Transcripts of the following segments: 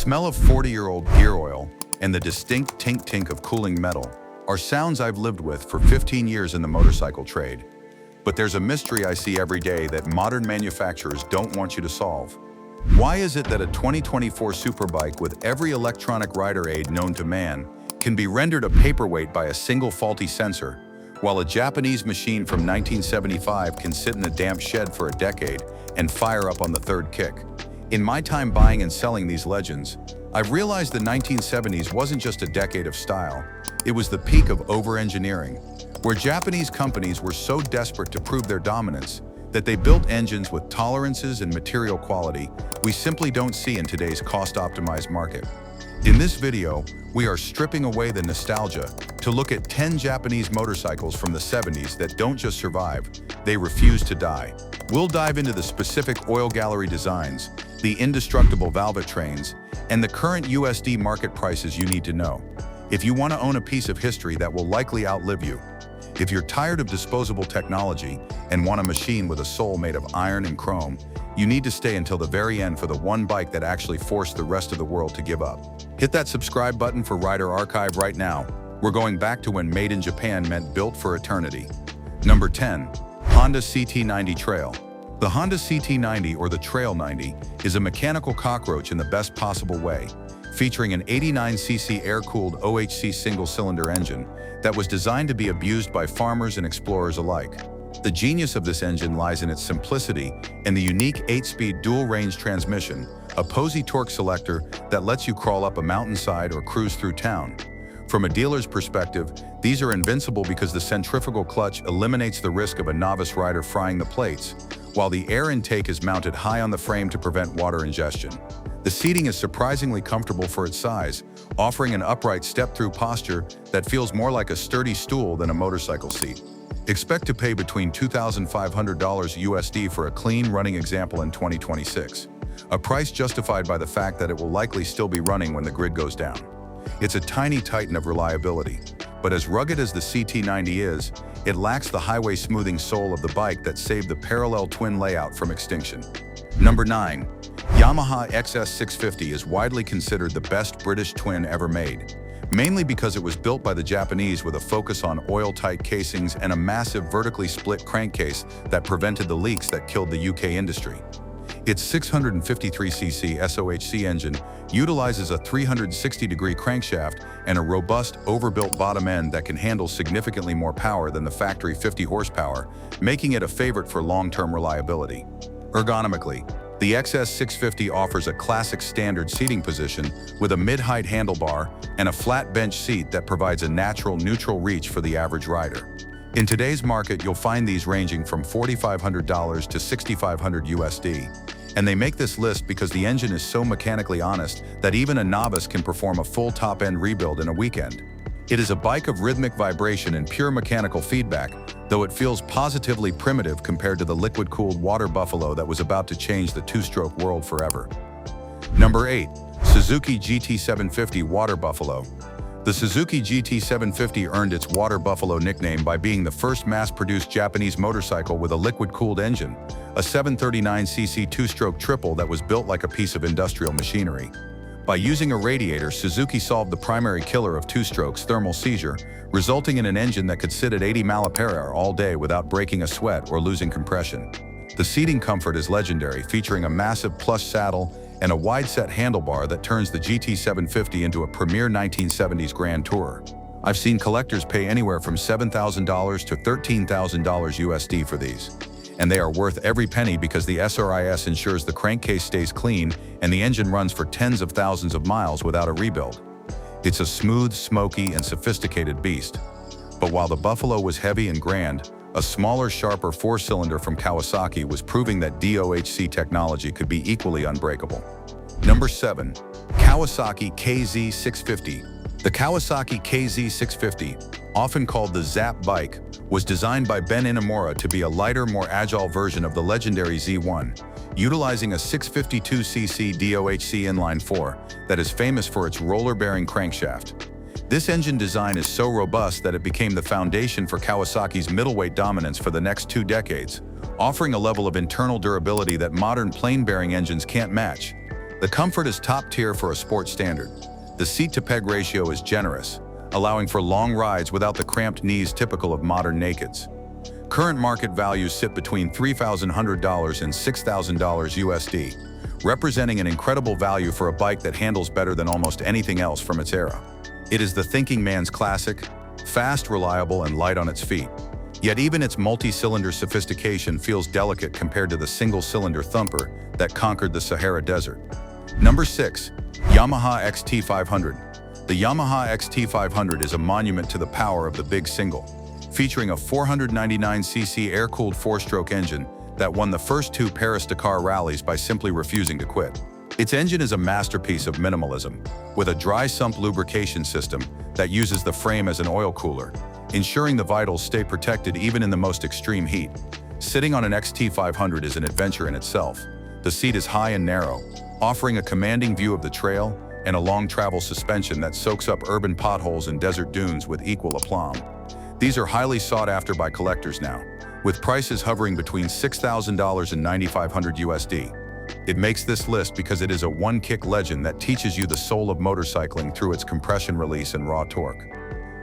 smell of 40-year-old gear oil and the distinct tink-tink of cooling metal are sounds I've lived with for 15 years in the motorcycle trade. But there's a mystery I see every day that modern manufacturers don't want you to solve. Why is it that a 2024 superbike with every electronic rider aid known to man can be rendered a paperweight by a single faulty sensor, while a Japanese machine from 1975 can sit in a damp shed for a decade and fire up on the third kick? In my time buying and selling these legends, I've realized the 1970s wasn't just a decade of style, it was the peak of over-engineering, where Japanese companies were so desperate to prove their dominance that they built engines with tolerances and material quality we simply don't see in today's cost-optimized market. In this video, we are stripping away the nostalgia to look at 10 Japanese motorcycles from the 70s that don't just survive, they refuse to die. We'll dive into the specific oil gallery designs, the indestructible valve trains, and the current USD market prices you need to know if you want to own a piece of history that will likely outlive you. If you're tired of disposable technology and want a machine with a soul made of iron and chrome, you need to stay until the very end for the one bike that actually forced the rest of the world to give up. Hit that subscribe button for Rider Archive right now. We're going back to when made in Japan meant built for eternity. Number 10. Honda CT90 Trail. The Honda CT90, or the Trail 90, is a mechanical cockroach in the best possible way, featuring an 89cc air-cooled OHC single-cylinder engine that was designed to be abused by farmers and explorers alike. The genius of this engine lies in its simplicity and the unique 8-speed dual-range transmission, a posy torque selector that lets you crawl up a mountainside or cruise through town. From a dealer's perspective, these are invincible because the centrifugal clutch eliminates the risk of a novice rider frying the plates, while the air intake is mounted high on the frame to prevent water ingestion. The seating is surprisingly comfortable for its size, offering an upright step-through posture that feels more like a sturdy stool than a motorcycle seat. Expect to pay between $2,500 USD for a clean running example in 2026, a price justified by the fact that it will likely still be running when the grid goes down. It's a tiny titan of reliability, but as rugged as the CT90 is, it lacks the highway smoothing soul of the bike that saved the parallel twin layout from extinction. Number 9. Yamaha XS650 is widely considered the best British twin ever made, mainly because it was built by the Japanese with a focus on oil-tight casings and a massive vertically split crankcase that prevented the leaks that killed the UK industry. Its 653cc SOHC engine utilizes a 360-degree crankshaft and a robust, overbuilt bottom end that can handle significantly more power than the factory 50 horsepower, making it a favorite for long-term reliability. Ergonomically, the XS650 offers a classic standard seating position with a mid-height handlebar and a flat bench seat that provides a natural neutral reach for the average rider. In today's market, you'll find these ranging from $4,500 to $6,500 USD, and they make this list because the engine is so mechanically honest that even a novice can perform a full top-end rebuild in a weekend. It is a bike of rhythmic vibration and pure mechanical feedback, though it feels positively primitive compared to the liquid-cooled water buffalo that was about to change the two-stroke world forever. Number 8. Suzuki GT750 Water Buffalo. The Suzuki GT750 earned its Water Buffalo nickname by being the first mass-produced Japanese motorcycle with a liquid-cooled engine, a 739cc two-stroke triple that was built like a piece of industrial machinery. By using a radiator, Suzuki solved the primary killer of two-strokes, thermal seizure, resulting in an engine that could sit at 80 mph all day without breaking a sweat or losing compression. The seating comfort is legendary, featuring a massive plush saddle and a wide-set handlebar that turns the GT750 into a premier 1970s Grand Tourer. I've seen collectors pay anywhere from $7,000 to $13,000 USD for these. And they are worth every penny because the SRIS ensures the crankcase stays clean and the engine runs for tens of thousands of miles without a rebuild. It's a smooth, smoky, and sophisticated beast. But while the Buffalo was heavy and grand, a smaller, sharper four-cylinder from Kawasaki was proving that DOHC technology could be equally unbreakable. Number 7. Kawasaki KZ650. The Kawasaki KZ650, often called the Zap bike, was designed by Ben Inamura to be a lighter, more agile version of the legendary Z1, utilizing a 652cc DOHC inline-4 that is famous for its roller-bearing crankshaft. This engine design is so robust that it became the foundation for Kawasaki's middleweight dominance for the next 2 decades, offering a level of internal durability that modern plain-bearing engines can't match. The comfort is top tier for a sports standard. The seat-to-peg ratio is generous, allowing for long rides without the cramped knees typical of modern nakeds. Current market values sit between $3,100 and $6,000 USD, representing an incredible value for a bike that handles better than almost anything else from its era. It is the thinking man's classic, fast, reliable, and light on its feet. Yet even its multi-cylinder sophistication feels delicate compared to the single-cylinder thumper that conquered the Sahara Desert. Number 6. Yamaha XT500. The Yamaha XT500 is a monument to the power of the big single, featuring a 499cc air-cooled 4-stroke engine that won the first 2 Paris-Dakar rallies by simply refusing to quit. Its engine is a masterpiece of minimalism, with a dry sump lubrication system that uses the frame as an oil cooler, ensuring the vitals stay protected even in the most extreme heat. Sitting on an XT500 is an adventure in itself. The seat is high and narrow, offering a commanding view of the trail and a long travel suspension that soaks up urban potholes and desert dunes with equal aplomb. These are highly sought after by collectors now, with prices hovering between $6,000 and $9,500 USD. It makes this list because it is a one-kick legend that teaches you the soul of motorcycling through its compression release and raw torque.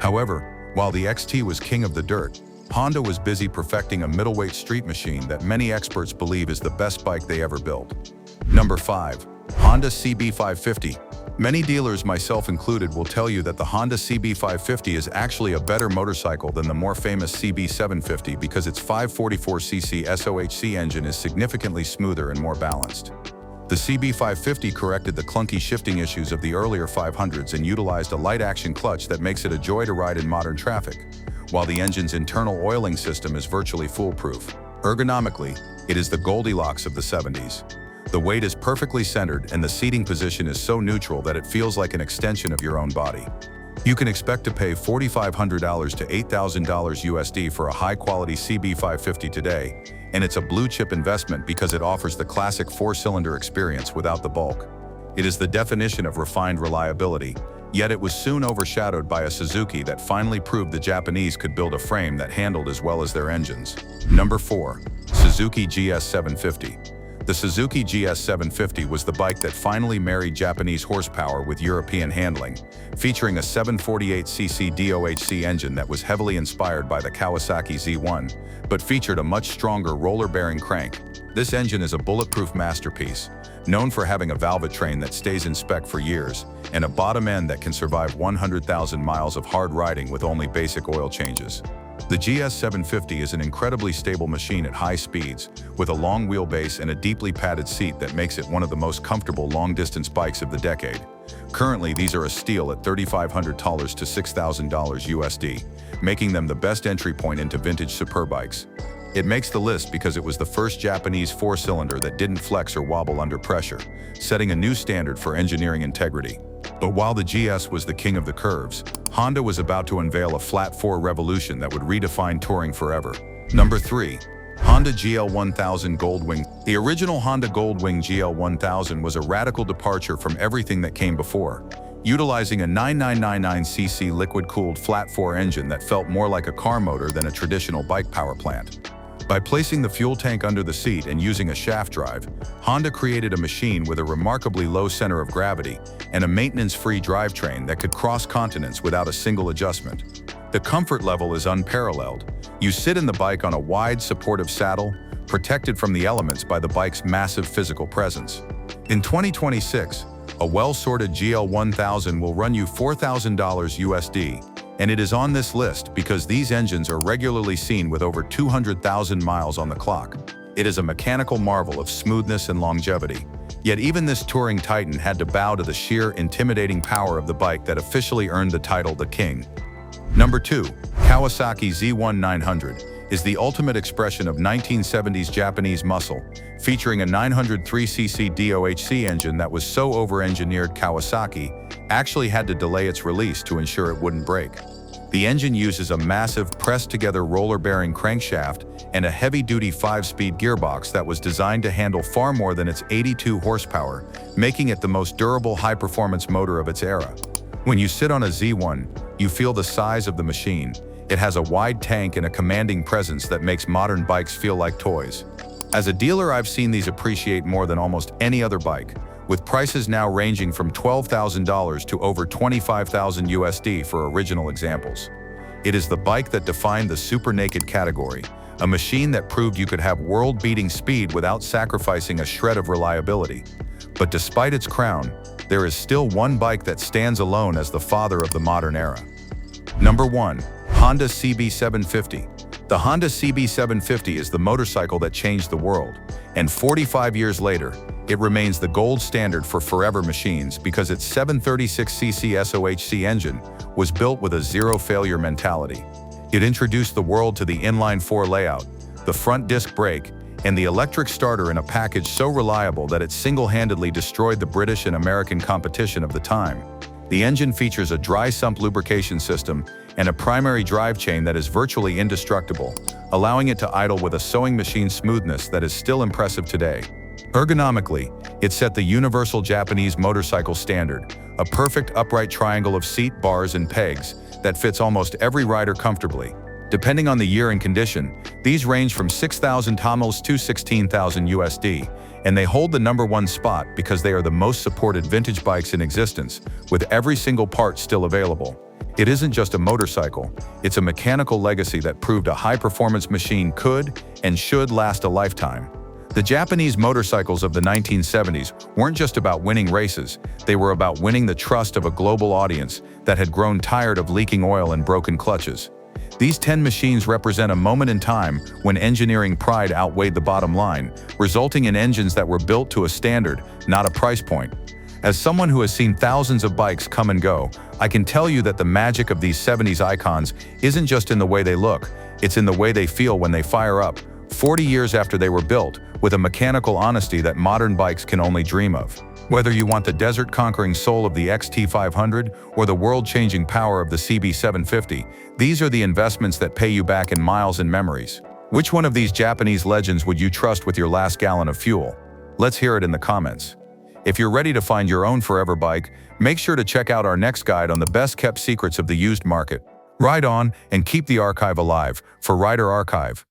However, while the XT was king of the dirt, Honda was busy perfecting a middleweight street machine that many experts believe is the best bike they ever built. Number 5. Honda CB550. Many dealers, myself included, will tell you that the Honda CB550 is actually a better motorcycle than the more famous CB750 because its 544cc SOHC engine is significantly smoother and more balanced. The CB550 corrected the clunky shifting issues of the earlier 500s and utilized a light-action clutch that makes it a joy to ride in modern traffic, while the engine's internal oiling system is virtually foolproof. Ergonomically, it is the Goldilocks of the 70s. The weight is perfectly centered and the seating position is so neutral that it feels like an extension of your own body. You can expect to pay $4,500 to $8,000 USD for a high-quality CB550 today, and it's a blue-chip investment because it offers the classic 4-cylinder experience without the bulk. It is the definition of refined reliability, yet it was soon overshadowed by a Suzuki that finally proved the Japanese could build a frame that handled as well as their engines. Number 4. Suzuki GS750. The Suzuki GS750 was the bike that finally married Japanese horsepower with European handling, featuring a 748cc DOHC engine that was heavily inspired by the Kawasaki Z1, but featured a much stronger roller-bearing crank. This engine is a bulletproof masterpiece, known for having a valvetrain that stays in spec for years, and a bottom end that can survive 100,000 miles of hard riding with only basic oil changes. The GS750 is an incredibly stable machine at high speeds, with a long wheelbase and a deeply padded seat that makes it one of the most comfortable long-distance bikes of the decade. Currently, these are a steal at $3,500 to $6,000 USD, making them the best entry point into vintage superbikes. It makes the list because it was the first Japanese 4-cylinder that didn't flex or wobble under pressure, setting a new standard for engineering integrity. But while the GS was the king of the curves, Honda was about to unveil a flat-4 revolution that would redefine touring forever. Number 3. Honda GL1000 Goldwing. The original Honda Goldwing GL1000 was a radical departure from everything that came before, utilizing a 9999cc liquid-cooled flat-4 engine that felt more like a car motor than a traditional bike power plant. By placing the fuel tank under the seat and using a shaft drive, Honda created a machine with a remarkably low center of gravity and a maintenance-free drivetrain that could cross continents without a single adjustment. The comfort level is unparalleled. You sit in the bike on a wide, supportive saddle, protected from the elements by the bike's massive physical presence. In 2026, a well-sorted GL1000 will run you $4,000 USD, and it is on this list because these engines are regularly seen with over 200,000 miles on the clock. It is a mechanical marvel of smoothness and longevity. Yet even this touring titan had to bow to the sheer intimidating power of the bike that officially earned the title the King. Number 2. Kawasaki Z1 900 is the ultimate expression of 1970s Japanese muscle, featuring a 903cc DOHC engine that was so over-engineered Kawasaki actually had to delay its release to ensure it wouldn't break. The engine uses a massive pressed-together roller-bearing crankshaft and a heavy-duty 5-speed gearbox that was designed to handle far more than its 82 horsepower, making it the most durable high-performance motor of its era. When you sit on a Z1, you feel the size of the machine. It has a wide tank and a commanding presence that makes modern bikes feel like toys. As a dealer, I've seen these appreciate more than almost any other bike, with prices now ranging from $12,000 to over $25,000 USD for original examples. It is the bike that defined the super naked category, a machine that proved you could have world-beating speed without sacrificing a shred of reliability. But despite its crown, there is still one bike that stands alone as the father of the modern era. Number 1. Honda CB750. The Honda CB750 is the motorcycle that changed the world, and 45 years later, it remains the gold standard for forever machines because its 736cc SOHC engine was built with a zero-failure mentality. It introduced the world to the inline-4 layout, the front disc brake, and the electric starter in a package so reliable that it single-handedly destroyed the British and American competition of the time. The engine features a dry sump lubrication system and a primary drive chain that is virtually indestructible, allowing it to idle with a sewing machine smoothness that is still impressive today. Ergonomically, it set the universal Japanese motorcycle standard, a perfect upright triangle of seat, bars, and pegs that fits almost every rider comfortably. Depending on the year and condition, these range from 6,000 tamils to 16,000 USD, and they hold the #1 spot because they are the most supported vintage bikes in existence, with every single part still available. It isn't just a motorcycle, it's a mechanical legacy that proved a high-performance machine could and should last a lifetime. The Japanese motorcycles of the 1970s weren't just about winning races, they were about winning the trust of a global audience that had grown tired of leaking oil and broken clutches. These 10 machines represent a moment in time when engineering pride outweighed the bottom line, resulting in engines that were built to a standard, not a price point. As someone who has seen thousands of bikes come and go, I can tell you that the magic of these 70s icons isn't just in the way they look, it's in the way they feel when they fire up, 40 years after they were built, with a mechanical honesty that modern bikes can only dream of. Whether you want the desert-conquering soul of the XT500 or the world-changing power of the CB750, these are the investments that pay you back in miles and memories. Which one of these Japanese legends would you trust with your last gallon of fuel? Let's hear it in the comments. If you're ready to find your own forever bike, make sure to check out our next guide on the best-kept secrets of the used market. Ride on and keep the archive alive for Rider Archive.